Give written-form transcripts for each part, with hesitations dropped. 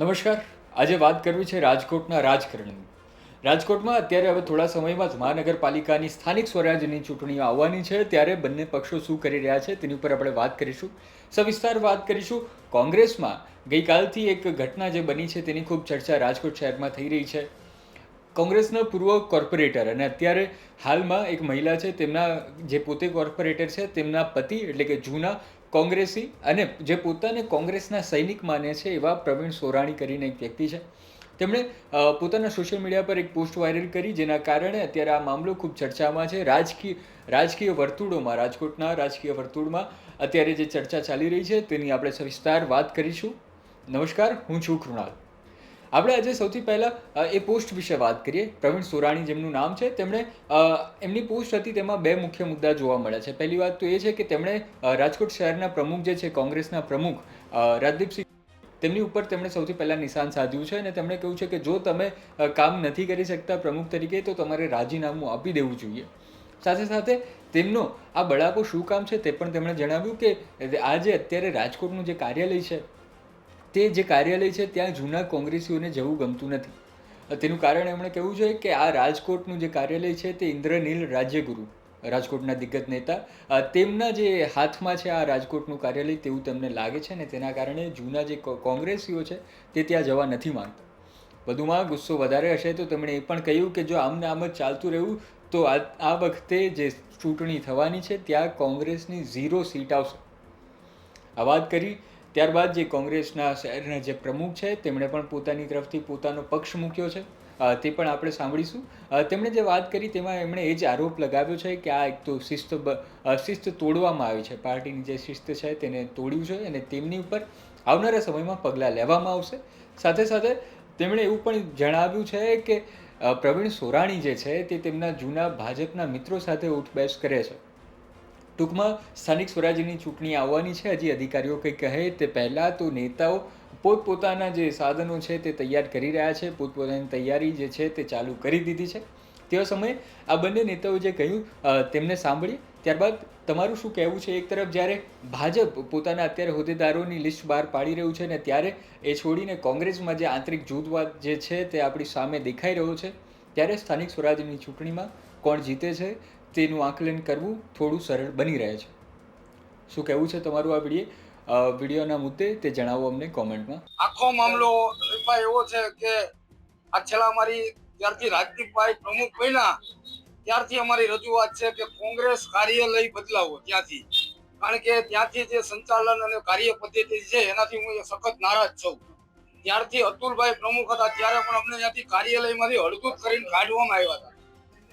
નમસ્કાર. આજે વાત કરવી છે રાજકોટના રાજકારણની. રાજકોટમાં અત્યારે હવે થોડા સમયમાં જ મહાનગરપાલિકાની સ્થાનિક સ્વરાજ્યની ચૂંટણીઓ આવવાની છે, ત્યારે બંને પક્ષો શું કરી રહ્યા છે તેની ઉપર આપણે વાત કરીશું. સવિસ્તાર વાત કરીશું. કોંગ્રેસમાં ગઈકાલથી એક ઘટના જે બની છે તેની ખૂબ ચર્ચા રાજકોટ શહેરમાં થઈ રહી છે. કોંગ્રેસના પૂર્વ કોર્પોરેટર અને અત્યારે હાલમાં એક મહિલા છે, તેમના જે પોતે કોર્પોરેટર છે તેમના પતિ એટલે કે જૂના કોંગ્રેસી અને જે પોતાને કોંગ્રેસના સૈનિક માને છે એવા પ્રવીણ સોરાણી કરીને એક વ્યક્તિ છે. તેમણે પોતાના સોશિયલ મીડિયા પર એક પોસ્ટ વાયરલ કરી, જેના કારણે અત્યારે આ મામલો ખૂબ ચર્ચામાં છે. રાજકીય વર્તુળોમાં, રાજકોટના રાજકીય વર્તુળમાં અત્યારે જે ચર્ચા ચાલી રહી છે તેની આપણે સવિસ્તાર વાત કરીશું. નમસ્કાર, હું છું કૃણાલ. આપણે આજે સૌથી પહેલાં એ પોસ્ટ વિશે વાત કરીએ. પ્રવીણ સોરાણી જેમનું નામ છે, તેમણે એમની પોસ્ટ હતી, તેમાં બે મુખ્ય મુદ્દા જોવા મળે છે. પહેલી વાત તો એ છે કે તેમણે રાજકોટ શહેરના પ્રમુખ જે છે, કોંગ્રેસના પ્રમુખ રાજદીપસિંહ, તેમની ઉપર તેમણે સૌથી પહેલાં નિશાન સાધ્યું છે અને તેમણે કહ્યું છે કે જો તમે કામ નથી કરી શકતા પ્રમુખ તરીકે તો તમારે રાજીનામું આપી દેવું જોઈએ. સાથે સાથે તેમનો આ બળાપો શું કામ છે તે પણ તેમણે જણાવ્યું કે આ જે અત્યારે રાજકોટનું જે કાર્યાલય છે, તે જે કાર્યાલય છે ત્યાં જૂના કોંગ્રેસીઓને જવું ગમતું નથી. તેનું કારણ એમણે કહેવું છે કે આ રાજકોટનું જે કાર્યાલય છે તે ઇન્દ્રનીલ રાજ્યગુરુ, રાજકોટના દિગ્ગજ નેતા, તેમના જે હાથમાં છે આ રાજકોટનું કાર્યાલય તેવું તેમને લાગે છે, ને તેના કારણે જૂના જે કોંગ્રેસીઓ છે તે ત્યાં જવા નથી માંગતા. વધુમાં ગુસ્સો વધારે હશે તો તેમણે એ પણ કહ્યું કે જો આમને આમ જ ચાલતું રહેવું તો આ વખતે જે ચૂંટણી થવાની છે ત્યાં કોંગ્રેસની 0 સીટ આવશે. આ વાત કરી. ત્યારબાદ જે કોંગ્રેસના શહેરના જે પ્રમુખ છે તેમણે પણ પોતાની તરફથી પોતાનો પક્ષ મૂક્યો છે, તે પણ આપણે સાંભળીશું. તેમણે જે વાત કરી તેમાં એમણે એ જ આરોપ લગાવ્યો છે કે આ એક તો શિસ્ત તોડવામાં આવી છે, પાર્ટીની જે શિસ્ત છે તેને તોડ્યું છે અને તેમની ઉપર આવનારા સમયમાં પગલાં લેવામાં આવશે. સાથે સાથે તેમણે એવું પણ જણાવ્યું છે કે પ્રવીણ સોરાણી જે છે તે તેમના જૂના ભાજપના મિત્રો સાથે ઉઠબેસ કરે છે. ટૂંકમાં સ્થાનિક સ્વરાજ્યની ચૂંટણી આવવાની છે, હજી અધિકારીઓ કંઈ કહે તે પહેલાં તો નેતાઓ પોતપોતાના જે સાધનો છે તે તૈયાર કરી રહ્યા છે, પોતપોતાની તૈયારી જે છે તે ચાલુ કરી દીધી છે. તેવા સમયે આ બંને નેતાઓ જે કહ્યું તેમને સાંભળીએ. ત્યારબાદ તમારું શું કહેવું છે? એક તરફ જ્યારે ભાજપ પોતાના અત્યારે હોદ્દેદારોની લિસ્ટ બહાર પાડી રહ્યું છે ને ત્યારે એ છોડીને કોંગ્રેસમાં જે આંતરિક જૂથવાદ જે છે તે આપણી સામે દેખાઈ રહ્યો છે, ત્યારે સ્થાનિક સ્વરાજ્યની ચૂંટણીમાં કોણ જીતે છે તેનું આકલન કરવું થોડું સરળ બની રહે છે. શું કહેવું છે તમારું આ વિડીયોના મુદ્દે તે જણાવો અમને કોમેન્ટમાં. આખો મામલો એવો છે કે આ છેલ્લા અમારી ત્યારથી રાજદીપભાઈ પ્રમુખ બન્યા ત્યારથી અમારી રજૂઆત છે કે કોંગ્રેસ કાર્યાલય બદલાવો ત્યાંથી, કારણ કે ત્યાંથી જે સંચાલન અને કાર્ય પદ્ધતિ છે એનાથી હું સખત નારાજ છું. ત્યારથી અતુલભાઈ પ્રમુખ હતા ત્યારે પણ અમને ત્યાંથી કાર્યાલયમાંથી હડકૂત કરીને કાઢવામાં આવ્યા હતા.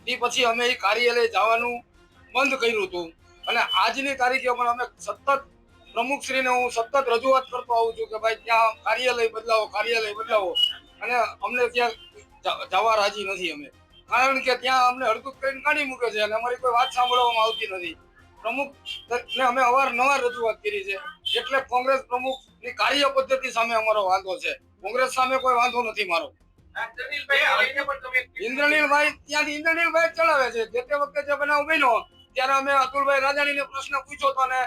એ પછી અમે એ કાર્યાલય જવાનું બંધ કર્યું હતું અને આજની તારીખે પણ અમે સતત પ્રમુખશ્રીને હું સતત રજૂઆત કરતો આવું છું કે ભાઈ ત્યાં કાર્યાલય બદલાવો અને અમને ત્યાં જવા રાજી નથી અમે, કારણ કે ત્યાં અમને હડકૂત કરીને કાઢી મૂકે છે અને અમારી કોઈ વાત સાંભળવામાં આવતી નથી. પ્રમુખને અમે અવારનવાર રજૂઆત કરી છે, એટલે કોંગ્રેસ પ્રમુખની કાર્ય પદ્ધતિ સામે અમારો વાંધો છે. કોંગ્રેસ સામે કોઈ વાંધો નથી મારો. ઇન્દ્રનીલભાઈ ત્યાંથી ઇન્દ્રનીલભાઈ ચલાવે છે. જે તે વખતે જે બનાવ બન્યો ત્યારે અમે અતુલભાઈ રાજાણીને પ્રશ્ન પૂછ્યો હતો અને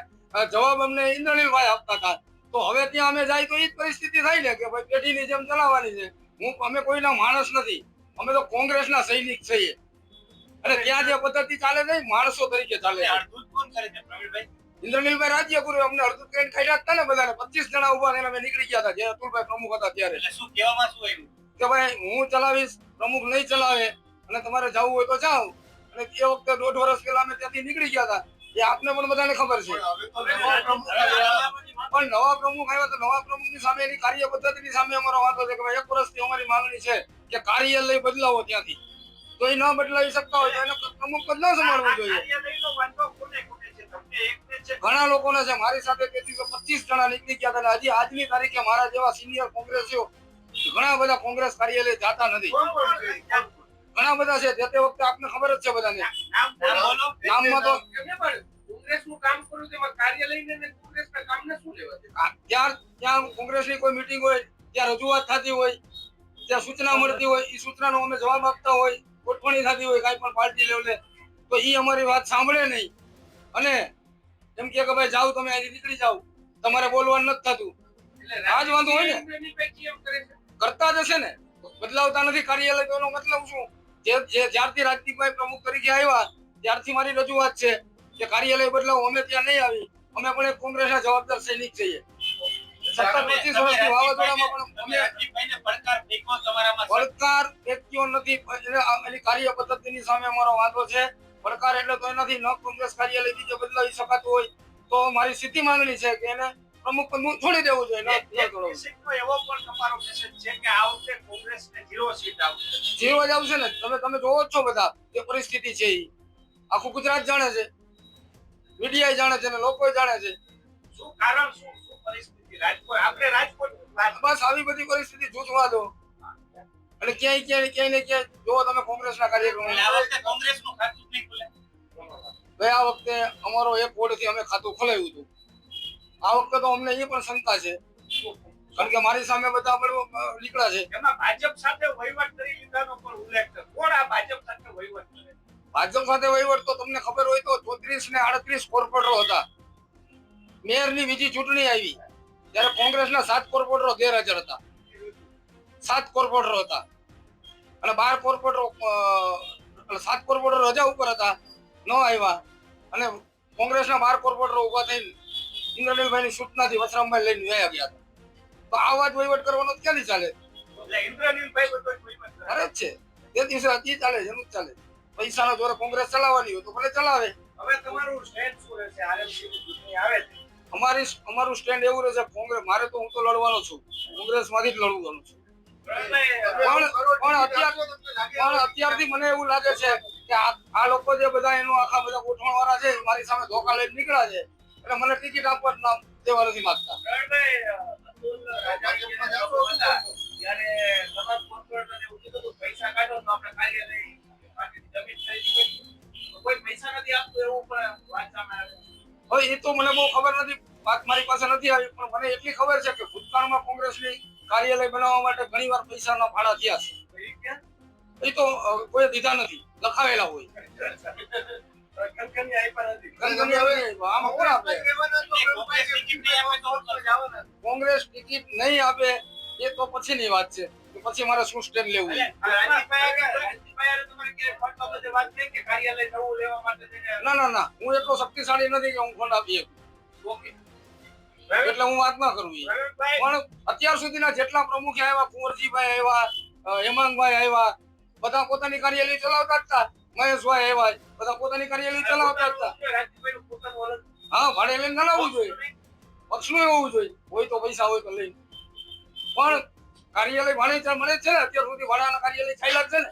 જવાબ અમને ઇન્દ્રનીલભાઈ આપતા હતા. તો હવે ત્યાં અમે જાય તો એ જ પરિસ્થિતિ થાય ને કે ભાઈ પેઢીની જેમ ચલાવવાની છે. અમે કોઈના માણસ નથી, અમે તો કોંગ્રેસના સૈનિક છીએ અને ત્યાં જે પદ્ધતિ ચાલે છે માણસો તરીકે ચાલે છે. ઇન્દ્રનીલભાઈ રાજ્યગુરુ અમને અડધું કરીને ખાઈ હતા ને બધાને 25 જણા ઉભા થઈને અમે નીકળી ગયા હતા જે અતુલભાઈ પ્રમુખ હતા ત્યારે. શું કહેવામાં શું આવ્યું કે ભાઈ હું ચલાવીશ, પ્રમુખ નહીં ચલાવે અને તમારે જવું હોય તો જાઓ. અને એ વખતે 1.5 વર્ષ પહેલા અમે ત્યાંથી નીકળી ગયા હતા. એ આપને પણ બધાને ખબર છે. પણ નવા પ્રમુખ આવ્યા તો નવા પ્રમુખની સામે એની કાર્ય પદ્ધતિની સામે અમારો વાંધો છે કે ભાઈ 1 વર્ષથી અમારી માંગણી છે કે કાર્યાલય બદલાવો ત્યાંથી. તો એ ન બદલાવી શકતા હોય તો એને પ્રમુખ પદ ન સંભાળવું જોઈએ. ઘણા લોકોને છે, મારી સાથે 25 જણા નીકળી ગયા હતા. હજી આજની તારીખે મારા જેવા સિનિયર કોંગ્રેસીઓ ઘણા બધા કોંગ્રેસ કાર્યાલય જાતા નથી. ઘણા બધા છે, જે તે વખતે આપને ખબર જ છે બધાને. નામમાં તો કોંગ્રેસનું કામ કરું તેમાં કાર્યાલયને ને કોંગ્રેસના કામને શું લેવા છે? ત્યાં કોંગ્રેસની કોઈ મીટિંગ હોય, ત્યાં રજૂઆત થતી હોય, ત્યાં સૂચના મળતી હોય, એ સૂચનાનો અમે જવાબ આપતા હોય, ગોઠવણી થતી હોય કાંઈ પણ પાર્ટી લેવલે, તો એ અમારી વાત સાંભળે નહીં અને એમ કે ભાઈ જાઓ તમે અહીંથી નીકળી જાઓ, તમારે બોલવાનું નથી થતું. આજ વાંધો હોય ને. બદલાવે છે ને, બદલાવતા નથી કાર્યાલય, તો એનો મતલબ શું? જ્યારથી રાજદીપભાઈ પ્રમુખ તરીકે આવ્યા ત્યારથી મારી રજૂઆત છે કે કાર્યાલય બદલાવો. અમે ત્યાં નહીં આવી, અમે પણ એક કોંગ્રેસના જવાબદાર સૈનિક છીએ. 17-25 વર્ષથી વાવાઝોડામાં પણ અમે પડકાર ફેંક્યો નથી. એની કાર્ય પદ્ધતિની સામે અમારો વાંધો છે. પડકાર એટલે તો એનાથી ન કોંગ્રેસ કાર્યાલય બીજે બદલાવી શકાતું હોય તો મારી સીધી માંગણી છે કે એને પ્રમુખ પદ છોડી દેવું જોઈએ. એવો પણ તમારો મેસેજ છે કે આ વખતે કોંગ્રેસને 0 સીટ આવશે. 0 જ આવશે ને. તમે જોવો જ છો બધા જે પરિસ્થિતિ છે એ આખું ગુજરાત જાણે છે, મીડિયા જાણે છે ને લોકો જાણે છે. શું કારણ, શું પરિસ્થિતિ રાજકોટ, આપણે રાજકોટ બસ આવી બધી પરિસ્થિતિ જૂથવા દો અને ક્યાંય ને ક્યાંય જો તમે કોંગ્રેસના કાર્યક્રમો આ વખતે કોંગ્રેસનું ખાતું નહીં ખુલે. ગયા વખતે અમારો એક વોર્ડથી અમે ખાતું ખોલાવ્યું હતું. આ વખતે તો અમને એ પણ શંકા છે કારણ કે મારી સામે બધા નીકળ્યા છે. એમાં ભાજપ સાથે વહીવટ કરી લીધાનો પણ ઉલ્લેખ છે. કોણ આ ભાજપ સાથે વહીવટ કરે? ભાજપ સાથે વહીવટ તો તમને ખબર હોય તો 34 ને 38 કોર્પોરેટરો હતા. મેયરની બીજી ચૂંટણી આવી ત્યારે કોંગ્રેસના 7 કોર્પોરેટરો ગેરહાજર હતા. 7 કોર્પોરેટરો હતા અને 12 કોર્પોરેટરો 7 કોર્પોરેટરો રજા ઉપર હતા, ન આવ્યા અને કોંગ્રેસના 12 કોર્પોરેટરો ઉભા થઈને ઇન્દ્રનીલભાઈની સૂચનાથી વસરામભાઈ લઈને વયા ગયા હતા. તો આવા જ વહીવટ કરવાનો ક્યાંથી ચાલે? એટલે ઇન્દ્રનીલભાઈ બધો વહીવટ કરે જ છે. તે દિવસે હજી ચાલે છે, એનું જ ચાલે. પૈસાના જોરે કોંગ્રેસ ચલાવવાની હોય તો ભલે ચલાવે. હવે તમારું સ્ટેન્ડ શું રહેશે? આરએમસી ની ચૂંટણી આવે છે, અમારું સ્ટેન્ડ એવું રહેશે કોંગ્રેસ. મારે તો હું તો લડવાનો છું, કોંગ્રેસમાંથી જ લડવાનું છું. પણ અત્યારથી મને એવું લાગે છે કે આ લોકો જે બધા એનું આખા બધા ગોઠવણ વાળા છે મારી સામે ધોકા લઈને નીકળ્યા છે એટલે મને ટિકિટ આપવા નામ દેવા નથી માંગતા. પૈસા કાઢો તો આપણે કોઈ પૈસા નથી આપતું એવું પણ વાત સામે આવે. હવે એ તો મને બહુ ખબર નથી, વાત મારી પાસે નથી આવી, પણ મને એટલી ખબર છે કે ભૂતકાળમાં કોંગ્રેસની કાર્યાલય બનાવવા માટે ઘણીવાર પૈસાના ભાડા થયા છે. એ તો કોઈ દીધા નથી, લખાવેલા હોય. કોંગ્રેસ ટિકિટ નહીં આપે એ તો પછીની વાત છે, પછી મારે શું સ્ટેન્ડ લેવું. ના હું એટલો શક્તિશાળી નથી કે હું ફંડ આપી શકું. એટલે હું વાત ના કરું. પણ અત્યાર સુધીના જેટલા પ્રમુખ આવ્યા, કુંવરજીભાઈ આવ્યા, હેમાંગભાઈ આવ્યા, બધા પોતાની કાર્યાલય ચલાવતા હતા. મહેશભાઈ આવ્યા, બધા પોતાની કાર્યાલય ચલાવતા હતા. હા, ભાડે લઈને ચલાવવું જોઈએ, પક્ષનું હોવું જોઈએ. હોય તો પૈસા હોય તો લઈને, પણ કાર્યાલય ભાડે મળે છે ને. અત્યાર સુધી ભાડાના કાર્યાલય ચાલ્યા છે ને.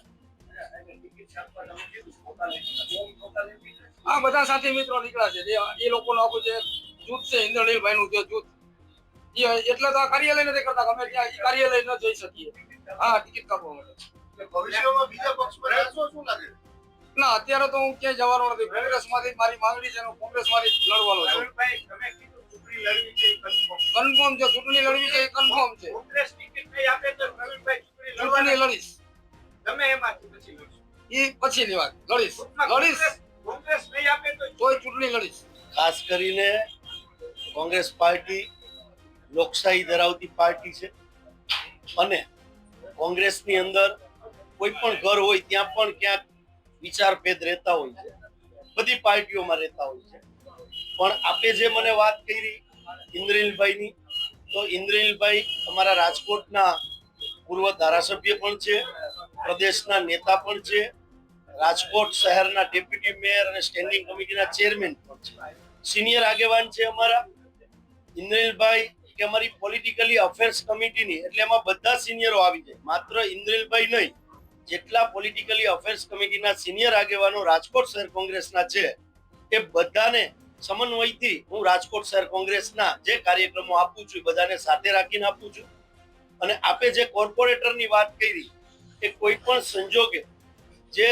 હા, બધા સાથી મિત્રો નીકળ્યા છે. એ લોકોનું આખું જે જૂથ છે, ઇન્દ્રનીલભાઈ નું જે જૂથ, એટલે તો આ કાર્યાલય નથી કરતા. અમે ત્યાં કાર્યાલય ન જઈ શકીએ. હા, ટિકિટ કાપવા માટે. ના, અત્યારે તો હું ક્યાંય જવાનો નથી. કોંગ્રેસ માંથી મારી માંગણી છે, કોંગ્રેસ માંથી લડવાનો છું. કન્ફર્મ છે, ચૂંટણી લડવી છે એ કન્ફર્મ છે. ચૂંટણી લડીશ. એ પછીની વાત. લડીશ તોય ચૂંટણી લડીશ. ખાસ કરીને કોંગ્રેસ પાર્ટી લોકશાહી ધરાવતી પાર્ટી છે અને કોંગ્રેસની અંદર કોઈ પણ ઘર હોય ત્યાં પણ ક્યાંક વિચારભેદ રહેતા હોય છે, બધી પાર્ટીઓમાં રહેતા હોય છે. પણ આપે જે મને વાત કરી ઇન્દ્રનીલભાઈની, તો ઇન્દ્રનીલભાઈ અમારા રાજકોટના પૂર્વ ધારાસભ્ય પણ છે, પ્રદેશના નેતા પણ છે, રાજકોટ શહેરના ડેપ્યુટી મેયર અને સ્ટેન્ડિંગ કમિટીના ચેરમેન પણ છે, સિનિયર આગેવાન છે અમારા. ઇન્દ્રનીલભાઈ કે અમારી પોલિટિકલી અફેર્સ કમિટીની, એટલે એમાં બધા સિનિયરો આવી જાય, માત્ર ઇન્દ્રનીલભાઈ નહીં, જેટલા પોલિટિકલી અફેર્સ કમિટીના સિનિયર આગેવાનો રાજકોટ શહેર કોંગ્રેસના છે એ બધાને સમન્વયથી હું રાજકોટ શહેર કોંગ્રેસના જે કાર્યક્રમો આપું છું બધાને સાથે રાખીને આપું છું. અને આપે જે કોર્પોરેટરની વાત કરી એ કોઈ પણ સંજોગે જે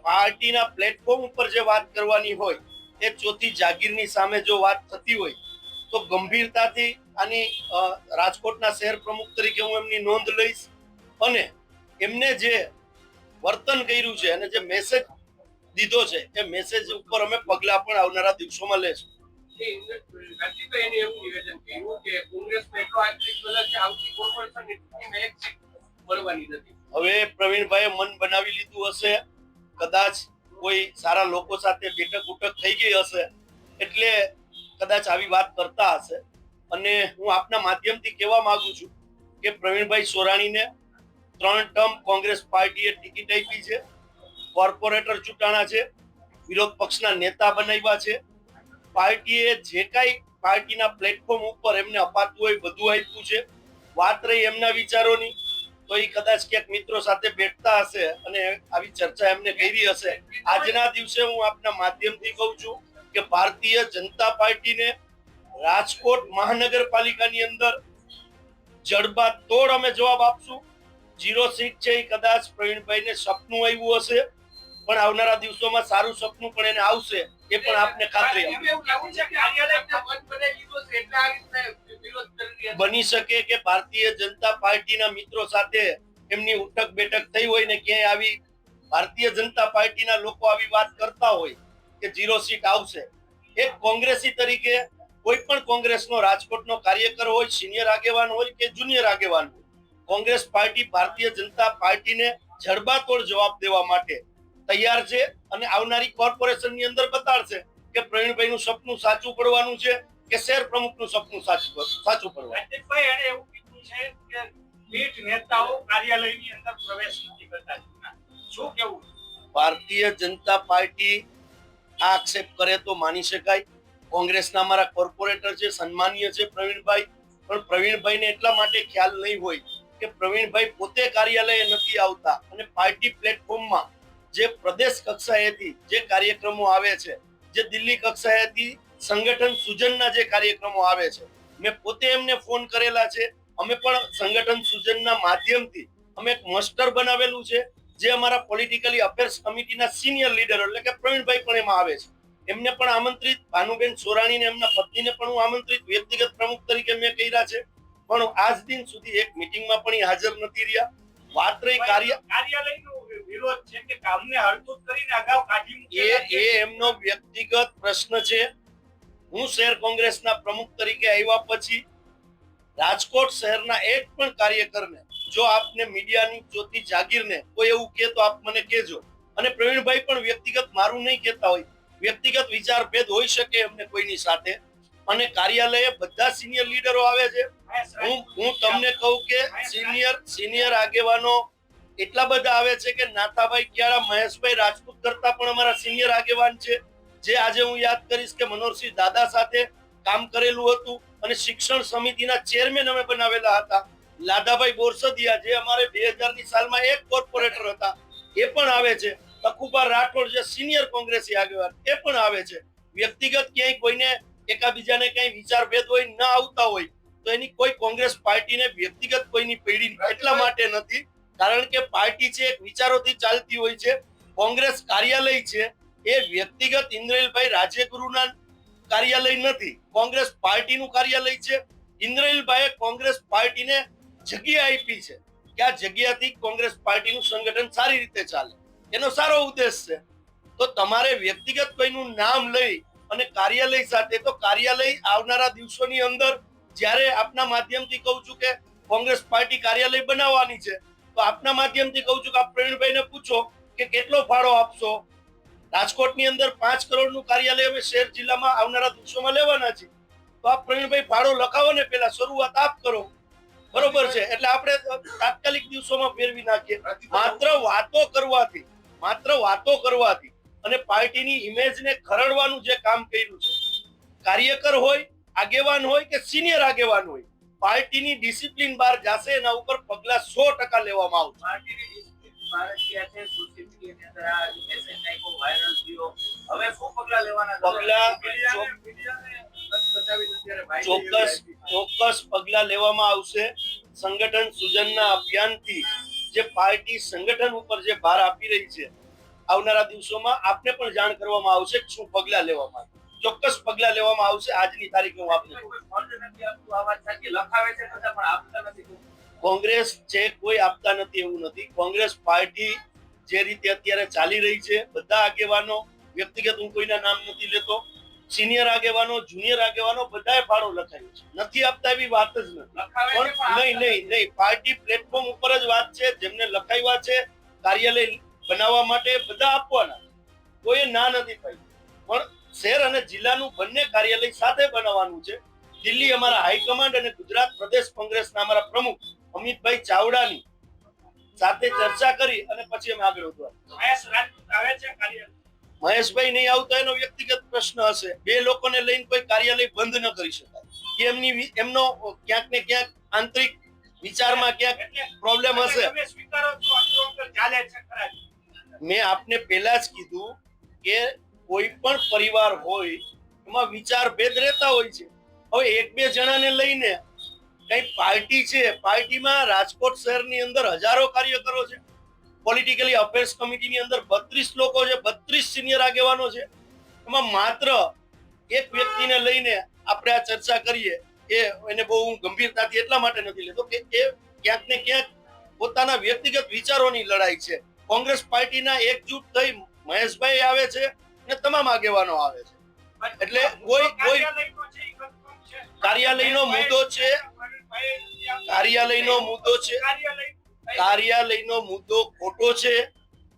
પાર્ટીના પ્લેટફોર્મ ઉપર જે વાત કરવાની હોય એ ચોથી જાગીરની સામે જો વાત થતી હોય તો ગંભીરતાથી આની રાજકોટના શહેર પ્રમુખ તરીકે હું એમની નોંધ લઈશ અને એમને જે વર્તન કર્યું છે અને જે મેસેજ દીધો છે એ મેસેજ ઉપર અમે પગલા પણ આવનારા દિવસોમાં લેશું. મળવાની નથી. હવે પ્રવીણભાઈએ મન બનાવી લીધું હશે, કદાચ કોઈ સારા લોકો સાથે બેઠક ઉઠક થઈ ગઈ હશે એટલે કદાચ આવી વાત કરતા હશે. અને હું આપના માધ્યમથી કહેવા માંગુ છું કે પ્રવીણભાઈ સોરાણીને 3 ટર્મ કોંગ્રેસ પાર્ટીએ ટિકિટ આપી છે, કોર્પોરેટર ચૂંટાણા છે, વિરોધ પક્ષના નેતા બનાવ્યા છે. પાર્ટીએ જે કાંઈ પાર્ટીના પ્લેટફોર્મ ઉપર એમને અપાતું હોય બધું આપ્યું છે. વાત રહી એમના વિચારોની, તો એ કદાચ ક્યાંક મિત્રો સાથે બેઠતા હશે અને આવી ચર્ચા એમને કરી હશે. આજના દિવસે હું આપના માધ્યમથી કહું છું કે ભારતીય જનતા પાર્ટીને રાજકોટ મહાનગરપાલિકાની અંદર જડબાતોડ અમે જવાબ આપશું. 0 સીટ છે એ કદાચ પ્રવીણભાઈને સપનું આવ્યું હશે, પણ આવનારા દિવસોમાં સારું સપનું પણ એને આવશે એ પણ આપને ખાતરી એમ એવું લાગુ છે કે કાર્યાલયને બંધ બનાવી દીધો છે એટલે આ રીતના વિરોધ કરી રહ્યા છે. બની શકે કે ભારતીય જનતા પાર્ટીના મિત્રો સાથે એમની ઉઠક બેઠક થઈ હોય ને ક્યાંય આવી ભારતીય જનતા પાર્ટીના લોકો આવી વાત કરતા હોય કે 0 સીટ આવશે. એક કોંગ્રેસી તરીકે કોઈ પણ કોંગ્રેસનો રાજકોટનો કાર્યકર હોય, સિનિયર આગેવાન હોય કે જુનિયર આગેવાન હોય, કોંગ્રેસ પાર્ટી ભારતીય જનતા પાર્ટીને જડબાતોડ જવાબ દેવા માટે તૈયાર છે અને આવનારી કોર્પોરેશનની અંદર બતાડશે કે પ્રવીણભાઈનું સપનું સાચું પડવાનું છે કે શહેર પ્રમુખનું સપનું સાચું પડવાનું. હાર્દિકભાઈ, એણે એવું કીધું છે કે પીઠ નેતાઓ કાર્યાલયની અંદર પ્રવેશ નથી કરતા. શું કેવું? ભારતીય જનતા પાર્ટી આ આક્ષેપ કરે તો માની શકાય. કોંગ્રેસના અમારા કોર્પોરેટર છે, સન્માનીય છે પ્રવીણભાઈ, પણ પ્રવીણભાઈને એટલા માટે ખ્યાલ નહીં હોય કે પ્રવીણભાઈ પોતે કાર્યાલયે નથી આવતા અને પાર્ટી પ્લેટફોર્મમાં જે પ્રદેશ કક્ષાએથી જે કાર્યક્રમો આવે છે, જે દિલ્હી કક્ષાએથી સંગઠન સુજનના જે કાર્યક્રમો આવે છે, મેં પોતે એમને ફોન કરેલા છે. અમે પણ સંગઠન સુજનના માધ્યમથી અમે એક મસ્ટર બનાવેલું છે જે અમારા પોલિટિકલી અફેર્સ કમિટીના સિનિયર લીડર એટલે કે પ્રવીણભાઈ પણ એમાં આવે છે. એમને પણ આમંત્રિત, ભાનુબેન સોરાણીને એમના પત્નીને પણ હું આમંત્રિત વ્યક્તિગત પ્રમુખ તરીકે મેં કર્યા છે, પણ આજ દિન સુધી એક મીટિંગમાં પણ એ હાજર નથી રહ્યા. વાત રહી કાર્યાલયનો વિરોધ છે કે કામને હળતું કરીને અગાઉ કાઢી મૂકેલા છે. એ એમનો વ્યક્તિગત પ્રશ્ન છે. હું શહેર કોંગ્રેસના પ્રમુખ તરીકે આવ્યા પછી રાજકોટ શહેરના એક પણ કાર્યકરને જો આપને મીડિયાની જ્યોતિ જાગીરને કોઈ એવું કહે તો આપ મને કહેજો. અને પ્રવીણભાઈ પણ વ્યક્તિગત મારું નહીં કહેતા હોય, વ્યક્તિગત વિચારભેદ હોઈ શકે એમને કોઈની સાથે. અને કાર્યાલયે બધા સિનિયર લીડરો આવે છે. હું તમને કહું કે સિનિયર આગેવાનો એટલા બધા આવે છે કે નાથાભાઈ ક્યારા, મહેશભાઈ રાજપૂત કરતા પણ અમારા સિનિયર આગેવાન છે, જે આજે હું યાદ કરીશ કે મનોહરસિંહ દાદા સાથે કામ કરેલું હતું અને શિક્ષણ સમિતિના ચેરમેન અમે બનાવેલા હતા. લાદાભાઈ બોરસદિયા જે અમારે 2000ની સાલમાં એક કોર્પોરેટર હતા એ પણ આવે છે. તકુબા રાઠોડ જે સિનિયર કોંગ્રેસી આગેવાન એ પણ આવે છે. વ્યક્તિગત ક્યાંય કોઈને એકાબીજાને કઈ વિચારભેદ હોય ન આવતા હોય તો એની કોઈ કોંગ્રેસ પાર્ટીને વ્યક્તિગત કોઈની પેઢી એટલા માટે નથી, કારણ કે પાર્ટી છે એક વિચારોથી ચાલતી હોય છે. કોંગ્રેસ કાર્યાલય છે એ વ્યક્તિગત ઇન્દ્રનીલભાઈ રાજ્યગુરુના કાર્યાલય નથી, કોંગ્રેસ પાર્ટીનું કાર્યાલય છે. ઇન્દ્રનીલભાઈએ કોંગ્રેસ પાર્ટીને જગ્યા આપી છે કે આ જગ્યાથી કોંગ્રેસ પાર્ટીનું સંગઠન સારી રીતે ચાલે, એનો સારો ઉદ્દેશ છે. તો તમારે વ્યક્તિગત કોઈનું નામ લઈ અને કાર્યાલય સાથે, તો કાર્યાલય આવનારા દિવસોની અંદર જ્યારે આપના માધ્યમથી કહું છું કે કોંગ્રેસ પાર્ટી કાર્યાલય બનાવવાની છે, તો આપના માધ્યમથી કહું છું કે આપ પ્રવીણભાઈને પૂછો કે કેટલો ફાળો આપશો. રાજકોટની અંદર 5 કરોડનું કાર્યાલય અમે શહેર જિલ્લામાં આવનારા દિવસોમાં લેવાના છે, તો આપ પ્રવીણભાઈ ફાળો લખાવો ને, પેલા શરૂઆત આપ કરો. બરોબર છે? એટલે આપણે તાત્કાલિક દિવસોમાં ફેરવી નાખીએ. માત્ર વાતો કરવાથી અને પાર્ટીની ઇમેજને ખરડવાનું જે કામ કર્યું છે, કાર્યકર હોય, આગેવાન હોય કે સિનિયર આગેવાન હોય, પાર્ટીની ડિસિપ્લિન બહાર જશે, એના ઉપર પગલા 100% લેવામાં આવશે. પાર્ટીની ડિસ્ટ્રિક્ટ ભારતીય છે, સોશિયલ મીડિયાની અંદર આ મેસેજ નાખ્યો, વાયરલ થયો. હવે શું પગલા લેવાના? ચોક્કસ પગલા લેવામાં આવશે. સંગઠન સુજનના અભિયાનથી જે પાર્ટી સંગઠન ઉપર જે ભાર આપી રહી છે, આવનારા દિવસોમાં આપને પણ જાણ કરવામાં આવશે કે શું પગલા લેવામાં આવે. ચોક્કસ પગલા લેવામાં આવશે. આજની તારીખે હું આપને કોંગ્રેસ છે કોઈ આપતા નથી એવું નથી. કોંગ્રેસ પાર્ટી જે રીતે અત્યારે ચાલી રહી છે, બધા આગેવાનો, વ્યક્તિગત હું કોઈના નામ નથી લેતો, સિનિયર આગેવાનો જુનિયર આગેવાનો બધાએ ફાળો લખાયો છે. નથી આપતા એવી વાત જ નથી. લખાવે છે પણ નહીં પાર્ટી પ્લેટફોર્મ ઉપર જ વાત છે. જેમને લખાવ્યા છે કાર્યાલય બનાવવા માટે બધા આપવાના, કોઈ ના નથી પાડી. પણ શહેર અને જિલ્લાનું બંને કાર્યાલય સાથે બનાવવાનું છે. દિલ્હી અમારા હાઈકમાન્ડ અને ગુજરાત પ્રદેશ કોંગ્રેસના અમારા પ્રમુખ અમિતભાઈ ચાવડાની સાથે ચર્ચા કરી અને પછી અમે આગળ વધવા. મહેશ રાજપૂત આવે છે કાર્યાલય? મહેશભાઈ નહીં આવતા એનો વ્યક્તિગત પ્રશ્ન હશે. બે લોકોને લઈને કોઈ કાર્યાલય બંધ ન કરી શકાય. એમનો ક્યાંક ને ક્યાંક આંતરિક વિચારમાં ક્યાંક પ્રોબ્લેમ હશે. તમે સ્વીકારો છો અંદરો ચાલે છે ખરા? મેં આપને પહેલા જ કીધું કે કોઈ પણ પરિવાર હોય એમાં વિચાર ભેદ રહેતા હોય છે. હવે એક બે જણાને લઈને કઈ પાર્ટી છે, પાર્ટીમાં રાજકોટ શહેરની અંદર હજારો કાર્યકરો છે. પોલિટિકલી અફેર્સ કમિટીની અંદર 32 લોકો છે, 32 સિનિયર આગેવાનો છે. એમાં માત્ર એક વ્યક્તિને લઈને આપણે આ ચર્ચા કરીએ એને બહુ હું ગંભીરતાથી એટલા માટે નથી લેતો કે એ ક્યાંક ને ક્યાંક પોતાના વ્યક્તિગત વિચારોની લડાઈ છે. કોંગ્રેસ પાર્ટીના એકજૂટ થઈ મહેશભાઈ આવે છે અને તમામ આગેવાનો આવે છે. એટલે કોઈ કાર્યાલયનો મુદ્દો છે, કાર્યાલયનો મુદ્દો ખોટો છે.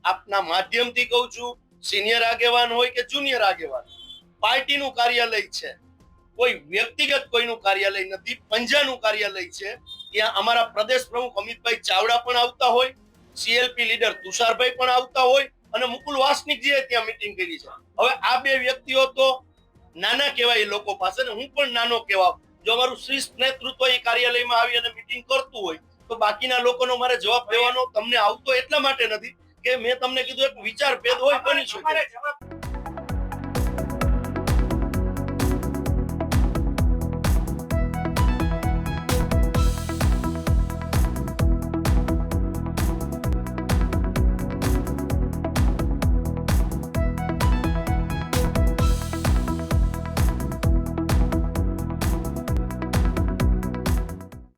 આપના માધ્યમથી કહું છું, સિનિયર આગેવાન હોય કે જુનિયર આગેવાન, પાર્ટીનું કાર્યાલય છે. કોઈ વ્યક્તિગત કોઈનું કાર્યાલય નથી, પંજાનું કાર્યાલય છે. ત્યાં અમારા પ્રદેશ પ્રમુખ અમિતભાઈ ચાવડા પણ આવતા હોય, સીએલપી લીડર તુષારભાઈ પણ આવતા હોય અને મુકુલ વાસનિકજીએ ત્યાં મીટિંગ કરી છે. હવે આ બે વ્યક્તિઓ તો નાના કહેવાય એ લોકો પાસે, ને હું પણ નાનો કહેવાય. જો અમારું શ્રેષ્ઠ નેતૃત્વ એ કાર્યાલયમાં આવી અને મીટિંગ કરતું હોય તો બાકીના લોકોનો મારે જવાબ દેવાનો તમને આવતો એટલા માટે નથી કે મેં તમને કીધું એક વિચાર ભેદ હોય બની શકે. તમારે જવાબ